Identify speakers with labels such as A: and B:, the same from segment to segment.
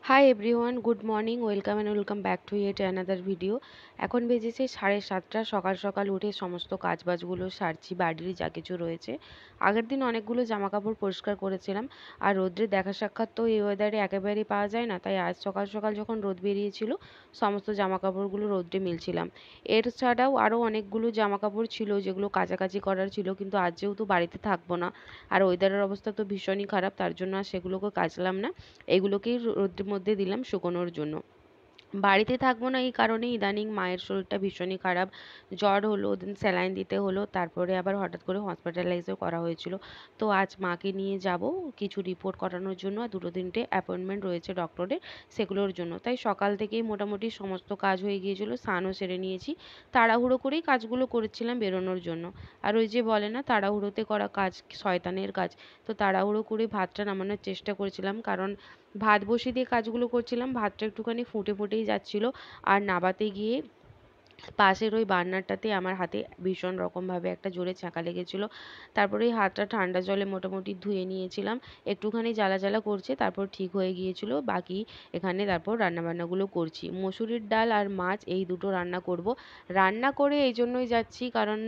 A: Hi everyone, good morning, welcome back to yet another video. এখন বেজেছে 7:30। সকাল সকাল উঠে সমস্ত কাজবাজগুলো সারছি, বাড়ির যা কিছু রয়েছে। আগের দিন অনেকগুলো জামা কাপড় পরিষ্কার করেছিলাম, আর রোদ্রের দেখা সাক্ষাৎ তো এই ওয়েদারে একেবারেই পাওয়া যায় না, তাই আজ সকাল সকাল যখন রোদ বেরিয়েছিল সমস্ত জামা কাপড়গুলো রোদ্রে মিলছিলাম। এর ছাড়াও আরও অনেকগুলো জামা কাপড় ছিল যেগুলো কাচাকাচি করার ছিল, কিন্তু আজ যেহেতু বাড়িতে থাকবো না আর ওয়েদারের অবস্থা তো ভীষণই খারাপ, তার জন্য আর সেগুলোকে কাচলাম না। এগুলোকেই রোদ্রের মধ্যে দিলাম শুকোনোর জন্য। বাড়িতে থাকবো না এই কারণে ইদানিং মায়ের শরীরটা ভীষণই খারাপ। জ্বর হলো, দেন স্যালাইন দিতে হলো, তারপরে আবার হঠাৎ করে হসপিটালাইজও করা হয়েছিল। তো আজ মাকে নিয়ে যাব কিছু রিপোর্ট করানোর জন্য, আর 2-3টে অ্যাপয়েন্টমেন্ট রয়েছে ডক্টরের, সেগুলোর জন্য। তাই সকাল থেকেই মোটামুটি সমস্ত কাজ হয়ে গিয়েছিল, স্নানও সেরে নিয়েছি। তাড়াহুড়ো করেই কাজগুলো করেছিলাম বেরোনোর জন্য। আর ওই যে বলে না, তাড়াহুড়োতে করা কাজ শয়তানের কাজ। তো তাড়াহুড়ো করে ভাতটা নামানোর চেষ্টা করেছিলাম, কারণ ভাত বসিয়ে দিয়ে কাজগুলো করছিলাম, ভাতটা একটুখানি ফুটে ফুটেই যাচ্ছিল। আর নাবাতে গিয়ে পাশের ওই বার্নারটাতে আমার হাতে ভীষণ রকমভাবে একটা জোরে ছ্যাঁকা লেগেছিল। তারপরে ওই হাতটা ঠান্ডা জলে মোটামুটি ধুয়ে নিয়েছিলাম, একটুখানি জ্বালা জ্বালা করছে, তারপর ঠিক হয়ে গিয়েছিল। বাকি এখানে তারপর রান্নাবান্নাগুলো করছি, মসুরির ডাল আর মাছ এই দুটো রান্না করব। রান্না করে এই জন্যই যাচ্ছি কারণ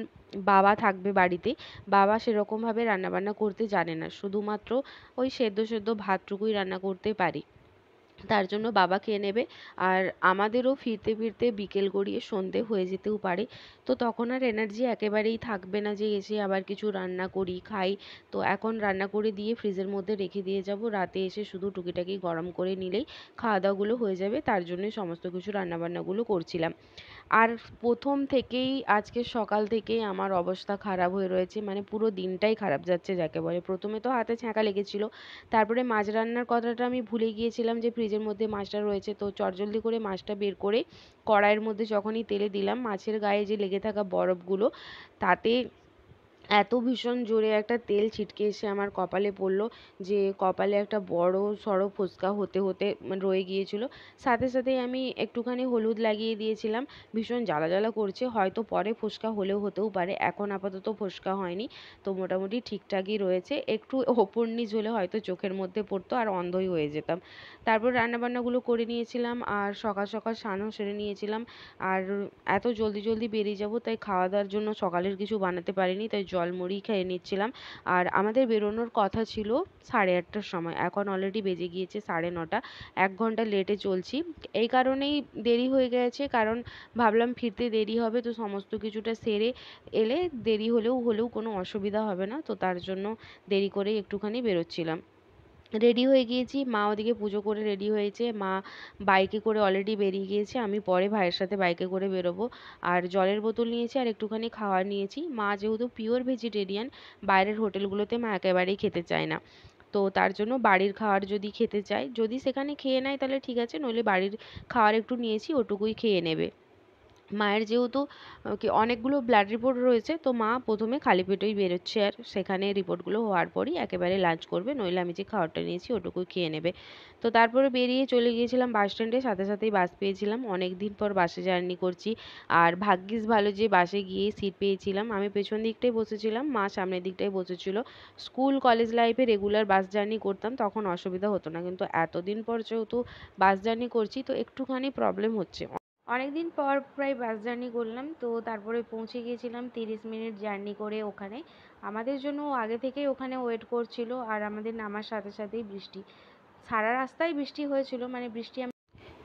A: বাবা থাকবে বাড়িতে। বাবা সেরকমভাবে রান্নাবান্না করতে জানে না, শুধুমাত্র ওই সেদ্ধ সেদ্ধ ভাতটুকুই রান্না করতে পারি, তার জন্য বাবা খেয়ে নেবে। আর আমাদেরও ফিরতে ফিরতে বিকেল গড়িয়ে সন্ধে হয়ে যেতেও পারে, তো তখন আর এনার্জি একেবারেই থাকবে না যে এসে আবার কিছু রান্না করি খাই। তো এখন রান্না করে দিয়ে ফ্রিজের মধ্যে রেখে দিয়ে যাব, রাতে এসে শুধু টুকিটাকি গরম করে নিলেই খাওয়া দাওয়াগুলো হয়ে যাবে, তার জন্যই সমস্ত কিছু রান্নাবান্নাগুলো করছিলাম। আর প্রথম থেকেই আজকে সকাল থেকেই আমার অবস্থা খারাপ হয়ে রয়েছে, মানে পুরো দিনটাই খারাপ যাচ্ছে যাকে বলে। প্রথমে তো হাতে ছ্যাঁকা লেগেছিল, তারপরে মাছ রান্নার কথাটা আমি ভুলে গিয়েছিলাম যে ফ্রিজের মধ্যে মাছটা রয়েছে, তো চটজলদি করে মাছটা বের করে কড়াইয়ের মধ্যে যখনই তেলে দিলাম, মাছের গায়ে যে লেগে থাকা বরফগুলো, তাতে এত ভীষণ জোরে একটা তেল ছিটকে এসে আমার কপালে পড়লো যে কপালে একটা বড় সড়ো ফোস্কা হতে হতে রয়ে গিয়েছিল। সাথে সাথেই আমি একটুখানি হলুদ লাগিয়ে দিয়েছিলাম। ভীষণ জ্বালা জ্বালা করছে, হয়তো পরে ফোস্কা হলেও হতেও পারে, এখন আপাতত ফোস্কা হয়নি। তো মোটামুটি ঠিকঠাকই রয়েছে, একটু ওপর নিচ হলে হয়তো চোখের মধ্যে পড়তো আর অন্ধই হয়ে যেতাম। তারপর রান্নাবান্নাগুলো করে নিয়েছিলাম, আর সকাল সকাল স্নানও সেরে নিয়েছিলাম। আর এত জলদি জলদি বেরিয়ে যাব, তাই খাওয়া দাওয়ার জন্য সকালের কিছু বানাতে পারিনি, তাই জল মুড়ি খেয়ে নিচ্ছিলাম। আর আমাদের বেরোনোর কথা ছিল 8:30টার সময়, এখন অলরেডি বেজে গিয়েছে 9:30। 1 ঘন্টা লেটে চলছি, এই কারণেই দেরি হয়ে গেছে, কারণ ভাবলাম ফিরতে দেরি হবে, তো সমস্ত কিছুটা সেরে এলে দেরি হলেও কোনো অসুবিধা হবে না, তো তার জন্য দেরি করেই একটুখানি বেরোচ্ছিলাম। রেডি হয়ে গিয়েছি, মা ওদিকে পুজো করে রেডি হয়েছে, মা বাইকে করে অলরেডি বেরিয়ে গিয়েছে, আমি পরে ভাইয়ের সাথে বাইকে করে বেরোবো। আর জলের বোতল নিয়েছি আর একটুখানি খাবার নিয়েছি। মা যেহেতু পিওর ভেজিটেরিয়ান, বাইরের হোটেলগুলোতে মা একেবারেই খেতে চায় না, তো তার জন্য বাড়ির খাবার যদি খেতে চায়, যদি সেখানে খেয়ে নেয় তাহলে ঠিক আছে, নইলে বাড়ির খাবার একটু নিয়েছি, ওটুকুই খেয়ে নেবে। মায়ের যেহেতু কি অনেকগুলো ব্লাড রিপোর্ট রয়েছে, তো মা প্রথমে খালি পেটেই বেরোচ্ছে, আর সেখানে রিপোর্টগুলো হওয়ার পরই একেবারে লাঞ্চ করবে, নইলে আমি যে খাবারটা নিয়েছি ওটুকুই খেয়ে নেবে। তো তারপরে বেরিয়ে চলে গিয়েছিলাম বাস স্ট্যান্ডে, সাথে সাথেই বাস পেয়েছিলাম, অনেক দিন পর বাসে জার্নি করছি। আর ভাগ্যিস ভালো যে বাসে গিয়ে সিট পেয়েছিলাম, আমি পেছন দিকটাই বসেছিলাম, মা সামনের দিকটাই বসেছিল। স্কুল কলেজ লাইফে রেগুলার বাস জার্নি করতাম, তখন অসুবিধা হতো না, কিন্তু এতদিন পর যেহেতু বাস জার্নি করছি, তো একটুখানি প্রবলেম হচ্ছে। অনেকদিন পর প্রায় বাস জার্নি করলাম, তো তারপরে পৌঁছে গিয়েছিলাম 30 মিনিট জার্নি করে ওখানে। আমাদের জন্য আগে থেকেই ওখানে ওয়েট করছিল, আর আমাদের নামার সাথে সাথেই বৃষ্টি, সারা রাস্তায় বৃষ্টি হয়েছিল, মানে বৃষ্টি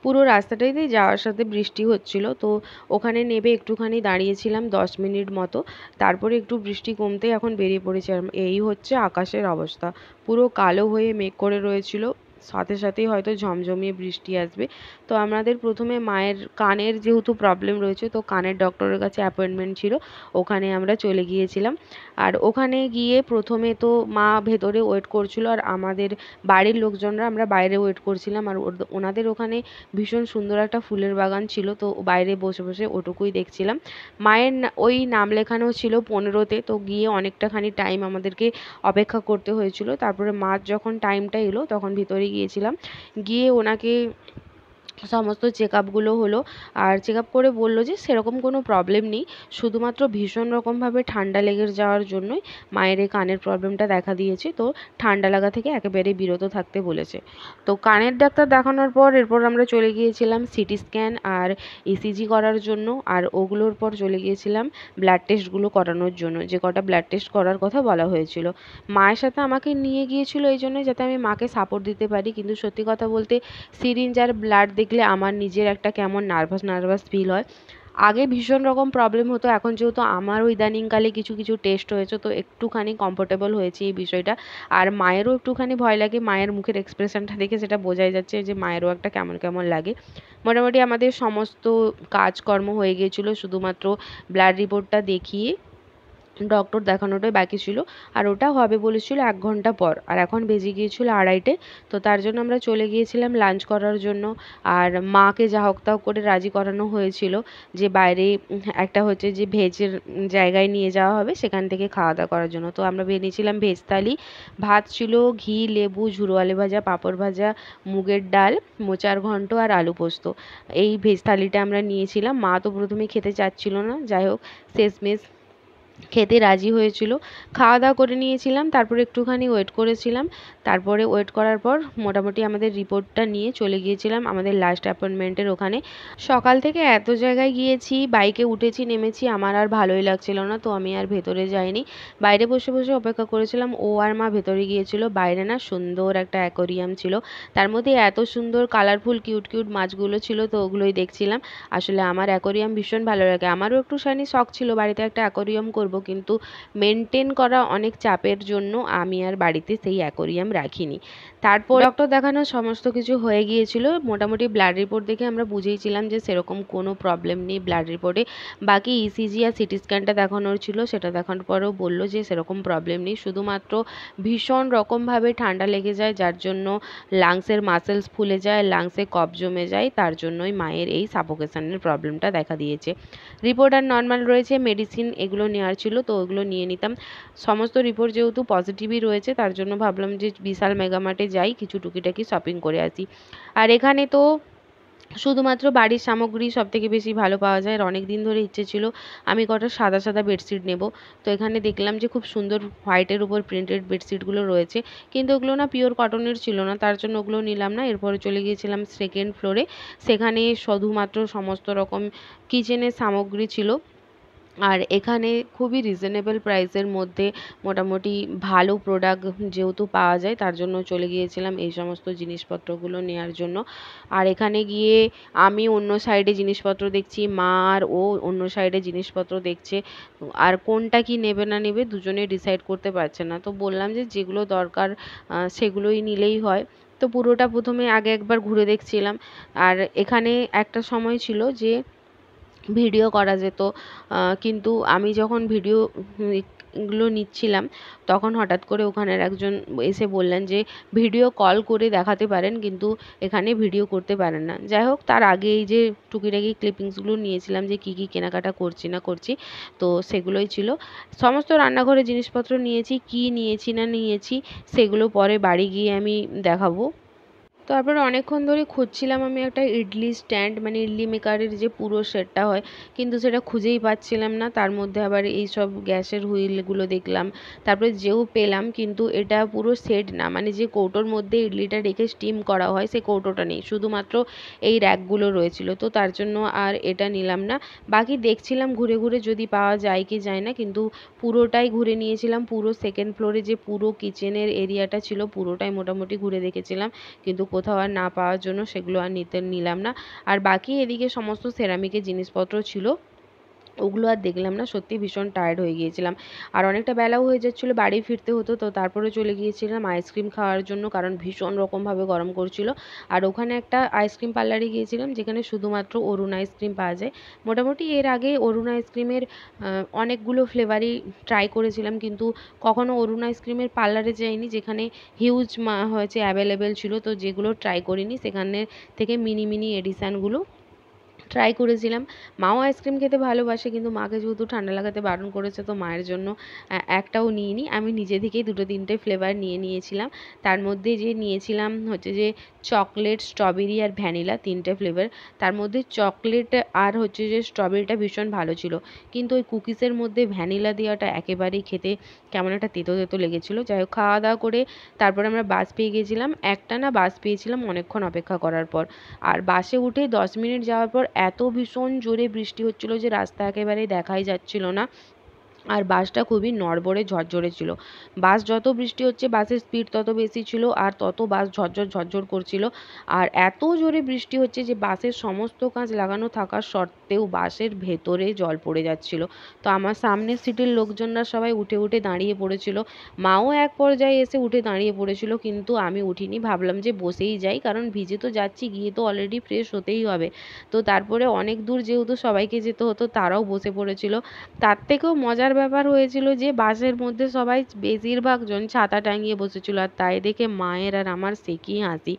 A: পুরো রাস্তাটাতেই যাওয়ার সাথে বৃষ্টি হচ্ছিল। তো ওখানে নেবে একটুখানি দাঁড়িয়েছিলাম 10 মিনিট মতো, তারপরে একটু বৃষ্টি কমতে এখন বেরিয়ে পড়েছি। আর এই হচ্ছে আকাশের অবস্থা, পুরো কালো হয়ে মেঘ করে রয়েছিল, সাথে সাথেই হয়তো ঝমঝমিয়ে বৃষ্টি আসবে। তো আমাদের প্রথমে মায়ের কানের যেহেতু প্রবলেম রয়েছে, তো কানের ডক্টরের কাছে অ্যাপয়েন্টমেন্ট ছিল, ওখানে আমরা চলে গিয়েছিলাম। আর ওখানে গিয়ে প্রথমে তো মা ভেতরে ওয়েট করছিল, আর আমাদের বাড়ির লোকজনরা আমরা বাইরে ওয়েট করছিলাম। আর ওনাদের ওখানে ভীষণ সুন্দর একটা ফুলের বাগান ছিল, তো বাইরে বসে বসে ওটুকুই দেখছিলাম। মায়ের ওই নাম লেখানো ছিল 15তে, তো গিয়ে অনেকটাখানি টাইম আমাদেরকে অপেক্ষা করতে হয়েছিল। তারপরে মার যখন টাইমটা এলো তখন ভিতরে গিয়েছিলাম, গিয়ে ওনাকে সমস্ত চেকআপগুলো হলো। আর চেকআপ করে বলল যে সেরকম কোনো প্রবলেম নেই, শুধুমাত্র ভীষণ রকমভাবে ঠান্ডা লেগে যাওয়ার জন্যই মায়ের এই কানের প্রবলেমটা দেখা দিয়েছে। তো ঠান্ডা লাগা থেকে একেবারেই বিরত থাকতে বলেছে। তো কানের ডাক্তার দেখানোর পর এরপর আমরা চলে গিয়েছিলাম সিটি স্ক্যান আর ইসিজি করার জন্য। আর ওগুলোর পর চলে গিয়েছিলাম ব্লাড টেস্টগুলো করানোর জন্য, যে কটা ব্লাড টেস্ট করার কথা বলা হয়েছিল। মায়ের সাথে আমাকে নিয়ে গিয়েছিল এই জন্যই যাতে আমি মাকে সাপোর্ট দিতে পারি, কিন্তু সত্যি কথা বলতে সিরিঞ্জ আর ব্লাড দেখলে আমার নিজের একটা কেমন নার্ভাস নার্ভাস ফিল হয়। আগে ভীষণ রকম প্রবলেম হতো, এখন যেহেতু আমারও ইদানিংকালে কিছু কিছু টেস্ট হয়েছে তো একটুখানি কমফোর্টেবল হয়েছে এই বিষয়টা। আর মায়েরও একটুখানি ভয় লাগে, মায়ের মুখের এক্সপ্রেশনটা দেখে সেটা বোঝাই যাচ্ছে যে মায়েরও একটা কেমন কেমন লাগে। মোটামুটি আমাদের সমস্ত কাজকর্ম হয়ে গিয়েছিলো, শুধুমাত্র ব্লাড রিপোর্টটা দেখিয়ে ডক্টর দেখানোটাই বাকি ছিল। আর ওটা হবে বলেছিল ১ ঘন্টা পর, আর এখন বেজে গিয়েছিল ২:৩০। তো তার জন্য আমরা চলে গিয়েছিলাম লাঞ্চ করার জন্য। আর মাকে যা হোক তাও করে রাজি করানো হয়েছিল যে বাইরে একটা হচ্ছে যে ভেজের জায়গায় নিয়ে যাওয়া হবে, সেখান থেকে খাওয়া দাওয়া করার জন্য। তো আমরা নিয়েছিলাম ভেজ থালি। ভাত ছিল, ঘি, লেবু, ঝুরো আলু ভাজা, পাঁপড় ভাজা, মুগের ডাল, মোচার ঘন্ট আর আলু পোস্ত। এই ভেজ থালিটা আমরা নিয়েছিলাম। মা তো প্রথমে খেতে চাচ্ছিল না, যাই হোক শেষমেশ খেতে রাজি হয়েছিল। খাওয়া দাওয়া করে নিয়েছিলাম, তারপরে একটুখানি ওয়েট করেছিলাম। তারপরে ওয়েট করার পর মোটামুটি আমাদের রিপোর্টটা নিয়ে চলে গিয়েছিলাম আমাদের লাস্ট অ্যাপয়েন্টমেন্টের ওখানে। সকাল থেকে এত জায়গায় গিয়েছি, বাইকে উঠেছি নেমেছি, আমার আর ভালোই লাগছিল না, তো আমি আর ভেতরে যাইনি। বাইরে বসে বসে অপেক্ষা করেছিলাম। ও আর মা ভেতরে গিয়েছিল। বাইরে না সুন্দর একটা অ্যাকোরিয়াম ছিল, তার মধ্যে এত সুন্দর কালারফুল কিউট কিউট মাছগুলো ছিল, তো ওগুলোই দেখছিলাম। আসলে আমার অ্যাকোরিয়াম ভীষণ ভালো লাগে, আমারও একটুখানি শখ ছিল বাড়িতে একটা অ্যাকোরিয়াম করব, কিন্তু মেনটেন করা অনেক চাপের জন্য আমি আর বাড়িতে সেই অ্যাকোরিয়াম রাখিনি। তারপর ডক্টর দেখানোর সমস্ত কিছু হয়ে গিয়েছিল। মোটামুটি ব্লাড রিপোর্ট দেখে আমরা বুঝেইছিলাম যে সেরকম কোনো প্রবলেম নেই ব্লাড রিপোর্টে। বাকি ইসিজি আর সিটি স্ক্যানটা দেখানোর ছিল, সেটা দেখানোর পরেও বললো যে সেরকম প্রবলেম নেই, শুধুমাত্র ভীষণ রকমভাবে ঠান্ডা লেগে যায়, যার জন্য লাংসের মাসেলস ফুলে যায়, লাংসে কফ জমে যায়, তার জন্যই মায়ের এই সাফোকেশনের প্রবলেমটা দেখা দিয়েছে। রিপোর্ট আর নর্মাল রয়েছে, মেডিসিন এগুলো নেওয়ার ছিল তো ওগুলো নিয়ে নিতাম। সমস্ত রিপোর্ট যেহেতু পজিটিভই রয়েছে, তার জন্য ভাবলাম যে বিশাল মেগামার্টে যাই, কিছু টুকিটাকি শপিং করে আসি। আর এখানে তো শুধুমাত্র বাড়ির সামগ্রী সবথেকে বেশি ভালো পাওয়া যায়। আর অনেক দিন ধরে ইচ্ছে ছিল আমি কটা সাদা সাদা বেডশিট নেব। তো এখানে দেখলাম যে খুব সুন্দর হোয়াইটের উপর প্রিন্টেড বেডশিটগুলো রয়েছে, কিন্তু ওগুলো না পিওর কটনের ছিল না, তার জন্য ওগুলো নিলাম না। এরপরে চলে গিয়েছিলাম সেকেন্ড ফ্লোরে, সেখানে শুধুমাত্র সমস্ত রকম কিচেনের সামগ্রী ছিল। আর এখানে খুবই রিজনেবল প্রাইসের মধ্যে মোটামুটি ভালো প্রোডাক্ট যেহেতু পাওয়া যায়, তার জন্য চলে গিয়েছিলাম এই সমস্ত জিনিসপত্রগুলো নেওয়ার জন্য। আর এখানে গিয়ে আমি অন্য সাইডে জিনিসপত্র দেখছি, মা আর ও অন্য সাইডে জিনিসপত্র দেখছে। আর কোনটা কি নেবে না নেবে দুজনে ডিসাইড করতে পারছে না। তো বললাম যে যেগুলো দরকার সেগুলোই নিলেই হয়। তো পুরোটা প্রথমে আগে একবার ঘুরে দেখছিলাম। আর এখানে একটা সময় ছিল যে ভিডিও করা যেত, কিন্তু আমি যখন ভিডিও গুলো নিচ্ছিলাম তখন হঠাৎ করে ওখানের একজন এসে বললেন যে ভিডিও কল করে দেখাতে পারেন, কিন্তু এখানে ভিডিও করতে পারেন না। যাই হোক তার আগে এই যে টুকিটাকি ক্লিপিংসগুলো নিয়েছিলাম যে কী কী কেনাকাটা করছি না করছি, তো সেগুলোই ছিল। সমস্ত রান্নাঘরের জিনিসপত্র নিয়েছি, কী নিয়েছি না নিয়েছি সেগুলো পরে বাড়ি গিয়ে আমি দেখাবো। তারপরে অনেকক্ষণ ধরে খুঁজছিলাম আমি একটা ইডলি স্ট্যান্ড, মানে ইডলি মেকারের যে পুরো সেটটা হয়, কিন্তু সেটা খুঁজেই পাচ্ছিলাম না। তার মধ্যে আবার এই সব গ্যাসের হুইলগুলো দেখলাম, তারপরে যেও পেলাম, কিন্তু এটা পুরো সেট না, মানে যে কৌটোর মধ্যে ইডলিটা রেখে স্টিম করা হয় সেই কৌটোটা নেই, শুধুমাত্র এই র্যাকগুলো রয়েছিল। তো তার জন্য আর এটা নিলাম না। বাকি দেখছিলাম ঘুরে ঘুরে যদি পাওয়া যায় কি যায় না, কিন্তু পুরোটাই ঘুরে নিয়েছিলাম। পুরো সেকেন্ড ফ্লোরে যে পুরো কিচেনের এরিয়াটা ছিল পুরোটাই মোটামুটি ঘুরে দেখেছিলাম, কিন্তু কোথাও আর না পাওয়ার জন্য সেগুলো আর নিলাম না। আর বাকি এদিকে সমস্ত সেরামিকের জিনিসপত্র ছিল, ওগুলো আর দেখলাম না। সত্যি ভীষণ টায়ার্ড হয়ে গিয়েছিলাম, আর অনেকটা বেলাও হয়ে যাচ্ছিলো, বাড়ি ফিরতে হতো। তো তারপরে চলে গিয়েছিলাম আইসক্রিম খাওয়ার জন্য, কারণ ভীষণ রকমভাবে গরম করছিল। আর ওখানে একটা আইসক্রিম পার্লারে গিয়েছিলাম যেখানে শুধুমাত্র অরুণ আইসক্রিম পাওয়া যায়। মোটামুটি এর আগে অরুণ আইসক্রিমের অনেকগুলো ফ্লেভারই ট্রাই করেছিলাম, কিন্তু কখনো অরুণ আইসক্রিমের পার্লারে যাইনি যেখানে হিউজ হয়েছে অ্যাভেলেবেল ছিল। তো যেগুলো ট্রাই করিনি সেখানে থেকে মিনি মিনি এডিশানগুলো ট্রাই করেছিলাম। মাও আইসক্রিম খেতে ভালোবাসে, কিন্তু মাকে যেহেতু ঠান্ডা লাগাতে বারণ করেছে, তো মায়ের জন্য একটাও নিইনি। আমি নিজে থেকেই 2-3টে ফ্লেভার নিয়েছিলাম। তার মধ্যে যে নিয়েছিলাম হচ্ছে যে চকলেট, স্ট্রবেরি আর ভ্যানিলা, 3টে ফ্লেভার। তার মধ্যে চকলেট আর হচ্ছে যে স্ট্রবেরিটা ভীষণ ভালো ছিল, কিন্তু ওই কুকিজের মধ্যে ভ্যানিলা দেওয়াটা একেবারেই খেতে কেমন একটা তেতো তেতো লেগেছিলো। যাই হোক, খাওয়া দাওয়া করে তারপরে আমরা বাস পেয়ে গেছিলাম। একটানা বাস পেয়েছিলাম অনেকক্ষণ অপেক্ষা করার পর। আর বাসে উঠে 10 মিনিট যাওয়ার পর এত ভীষণ জোরে বৃষ্টি হচ্ছিল যে রাস্তা একেবারে দেখাই যাচ্ছিল না। আর বাসটা খুবই নড়বড়ে ঝরঝরে ছিল। বাস যত বৃষ্টি হচ্ছে বাসের স্পিড তত বেশি ছিল, আর তত বাস ঝরঝর করছিল। আর এত জোরে বৃষ্টি হচ্ছে যে বাসের সমস্ত কাঁচ লাগানো থাকা সত্ত্বেও বাসের ভেতরে জল পড়ে যাচ্ছিল। তো আমার সামনের সিটের লোকজনরা সবাই উঠে দাঁড়িয়ে পড়েছিল। মাও এক পর্যায়ে এসে উঠে দাঁড়িয়ে পড়েছিল, কিন্তু আমি উঠিনি। ভাবলাম যে বসেই যাই, কারণ ভিজে তো যাচ্ছি, গিয়ে তো অলরেডি ফ্রেশ হতেই হবে। তো তারপরে অনেক দূর যেহেতু সবাইকে যেতে হতো, তারাও বসে পড়েছিল। তার থেকেও মজার ব্যাপার হয়েছিল যে বাসের মধ্যে সবাই বেশিরভাগ জন ছাতা টাঙিয়ে বসেছিল, আর তাই দেখে মায়ের আর আমার সে কি হাসি।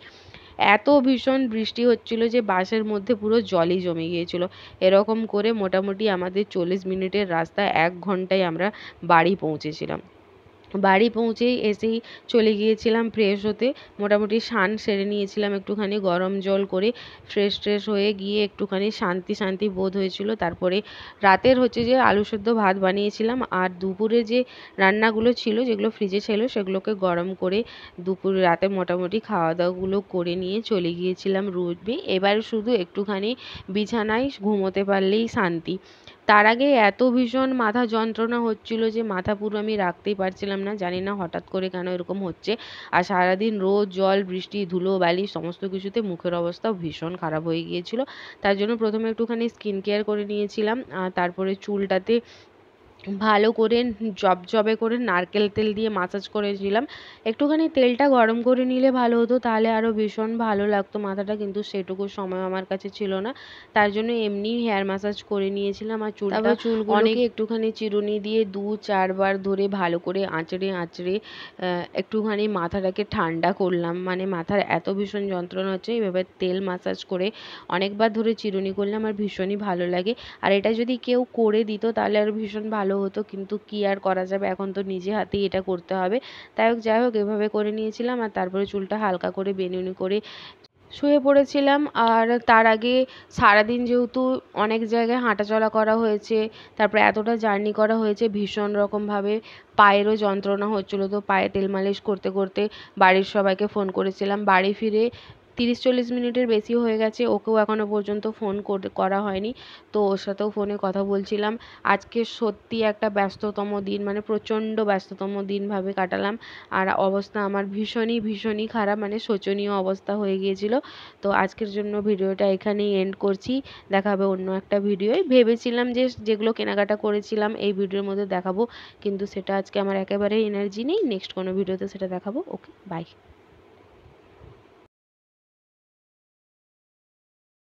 A: এত ভীষণ বৃষ্টি হচ্ছিল যে বাসের মধ্যে পুরো জলই জমে গিয়েছিল। এরকম করে মোটামুটি আমাদের 40 মিনিটের রাস্তা 1 ঘন্টায় আমরা বাড়ি পৌঁছেছিলাম। বাড়ি পৌঁছেই এসেই চলে গিয়েছিলাম ফ্রেশ হতে। মোটামুটি স্নান সেরে নিয়েছিলাম একটুখানি গরম জল করে। ফ্রেশ হয়ে গিয়ে একটুখানি শান্তি বোধ হয়েছিল। তারপরে রাতের হচ্ছে যে আলু সেদ্ধ ভাত বানিয়েছিলাম, আর দুপুরে যে রান্নাগুলো ছিল, যেগুলো ফ্রিজে ছিল, সেগুলোকে গরম করে রাতে মোটামুটি খাওয়া দাওয়াগুলো করে নিয়ে চলে গিয়েছিলাম রুমে। এবার শুধু একটুখানি বিছানায় ঘুমোতে পারলেই শান্তি। তার আগে এত ভীষণ মাথা যন্ত্রণা হচ্ছিল যে মাথা পুরো আমি রাখতেই পারছিলাম না। জানি না হঠাৎ করে কেন এরকম হচ্ছে। আর সারাদিন রোদ, জল, বৃষ্টি, ধুলো, বালি সমস্ত কিছুতে মুখের অবস্থাও ভীষণ খারাপ হয়ে গিয়েছিল। তার জন্য প্রথমে একটুখানি স্কিন কেয়ার করে নিয়েছিলাম। তারপরে চুলটাতে ভালো করে জবজবে করে নারকেল তেল দিয়ে মাসাজ করেছিলাম। একটুখানি তেলটা গরম করে নিলে ভালো হতো, তাহলে আরও ভীষণ ভালো লাগতো মাথাটা, কিন্তু সেটুকু সময় আমার কাছে ছিল না। তার জন্য এমনি হেয়ার মাসাজ করে নিয়েছিলাম। আর চুলগুলোকে একটুখানি চিরুনি দিয়ে 2-4 বার ধরে ভালো করে আঁচড়ে একটুখানি মাথাটাকে ঠান্ডা করলাম। মানে মাথার এত ভীষণ যন্ত্রণা হচ্ছে, এভাবে তেল মাসাজ করে অনেকবার ধরে চিরুনি করলাম, আর ভীষণই ভালো লাগে। আর এটা যদি কেউ করে দিত তাহলে আরও ভীষণ ভালো হতো, কিন্তু কি আর করা যাবে, এখন তো নিজে হাতেই এটা করতে হবে। যাই হোক এভাবে করে নিয়েছিলাম। আর তারপরে চুলটা হালকা করে বেনুনি করে শুয়ে পড়েছিলাম। আর তার আগে সারাদিন যেহেতু অনেক জায়গায় হাঁটাচলা করা হয়েছে, তারপরে এতটা জার্নি করা হয়েছে, ভীষণ রকমভাবে পায়েরও যন্ত্রণা হচ্ছিলো। তো পায়ে তেল মালিশ করতে বাড়ির সবাইকে ফোন করেছিলাম। বাড়ি ফিরে 30-40 মিনিটের বেশি হয়ে গেছে, ওকেও এখনও পর্যন্ত ফোন করা হয়নি। তো ওর সাথেও ফোনে কথা বলছিলাম। আজকে সত্যি একটা ব্যস্ততম দিন, মানে প্রচণ্ড ব্যস্ততম দিন ভাবে কাটালাম। আর অবস্থা আমার ভীষণই খারাপ, মানে শোচনীয় অবস্থা হয়ে গিয়েছিল। তো আজকের জন্য ভিডিওটা এখানেই এন্ড করছি। দেখা হবে অন্য একটা ভিডিওয়। ভেবেছিলাম যে যেগুলো কেনাকাটা করেছিলাম এই ভিডিওর মধ্যে দেখাবো, কিন্তু সেটা আজকে আমার একেবারেই এনার্জি নেই। নেক্সট কোনো ভিডিওতে সেটা দেখাবো। ওকে, বাই।